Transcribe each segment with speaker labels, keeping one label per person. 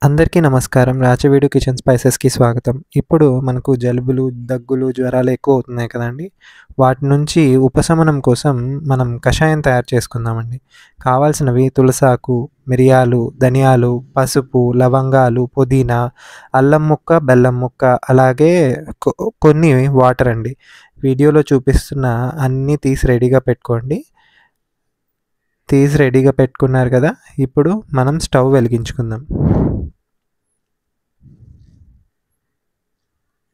Speaker 1: అందరికీ నమస్కారం. రాచవీడు కిచెన్ స్పైసెస్‌కి స్వాగతం. ఇప్పుడు మనకు జలుబులు, దగ్గులు, జ్వరాలు ఎక్కువ అవుతున్నాయి కదండీ! వాటి నుంచి ఉపశమనం కోసం మనం కషాయం తయారు చేసుకుందామండి. కావాల్సినవి తులసాకు, మిరియాలు, ధనియాలు, పసుపు, లవంగాలు, పుదీనా, అల్లం ముక్క, బెల్లం ముక్క, అలాగే కొ కొన్ని వాటర్ అండి. వీడియోలో చూపిస్తున్న అన్నీ తీసి రెడీగా పెట్టుకోండి. తీసి రెడీగా పెట్టుకున్నారు కదా! ఇప్పుడు మనం స్టవ్ వెలిగించుకుందాం.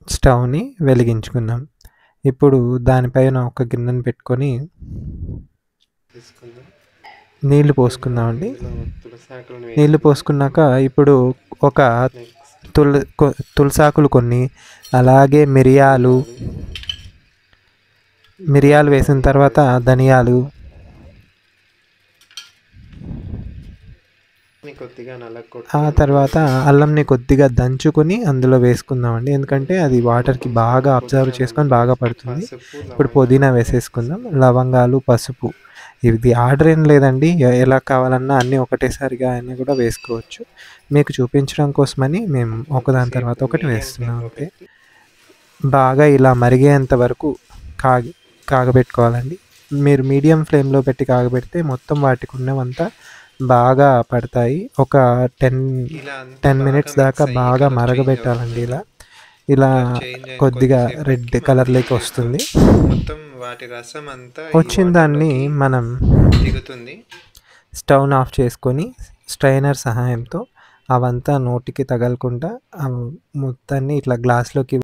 Speaker 1: స్టవ్‌ని వెలిగించుకుందాం. ఇప్పుడు దానిపైన ఒక గిన్నెను పెట్టుకొని
Speaker 2: తీసుకుందాం.
Speaker 1: నీళ్లు పోసుకుందామండి.
Speaker 2: ఇందులో తులసాకులను
Speaker 1: నీళ్లు
Speaker 2: వేసుకుందాం.
Speaker 1: పోసుకున్నాక ఇప్పుడు ఒక
Speaker 2: నెక్స్ట్
Speaker 1: తులసాకులు కొన్ని, అలాగే మిరియాలు వేసిన తర్వాత ధనియాలు,
Speaker 2: కొద్దిగా
Speaker 1: ఆ తర్వాత అల్లంని కొద్దిగా దంచుకొని అందులో వేసుకుందామండి. ఎందుకంటే అది వాటర్‌కి బాగా అబ్జర్వ్ చేసుకొని బాగా పడుతుంది.
Speaker 2: పసుపు,
Speaker 1: ఇప్పుడు పుదీనా వేసేసుకుందాం. లవంగాలు, పసుపు. ఇది ఆర్డర్ ఏం లేదండి. ఎలా కావాలన్నా అన్నీ ఒకటేసారిగా అయినా కూడా వేసుకోవచ్చు. మీకు చూపించడం కోసమని మేము ఒకదాని తర్వాత ఒకటి వేస్తున్నాం అంతే. బాగా ఇలా మరిగేంత వరకు కాగి కాగబెట్టుకోవాలండి. మీరు మీడియం ఫ్లేమ్‌లో పెట్టి కాగబెడితే మొత్తం వాటికి ఉన్నవంతా బాగా పడతాయి. ఒక 10 మినిట్స్ దాకా బాగా మరగబెట్టాలండి ఇలా. ఇలా కొద్దిగా రెడ్ కలర్‌లోకి వస్తుంది.
Speaker 2: మొత్తం వాటి రసం అంతా
Speaker 1: వచ్చిన దాన్ని మనం
Speaker 2: దిగుతుంది.
Speaker 1: స్టవ్‌ని ఆఫ్ చేసుకొని స్ట్రైనర్ సహాయంతో అవంతా నోటికి తగలకుండా మొత్తాన్ని ఇట్లా గ్లాస్‌లోకి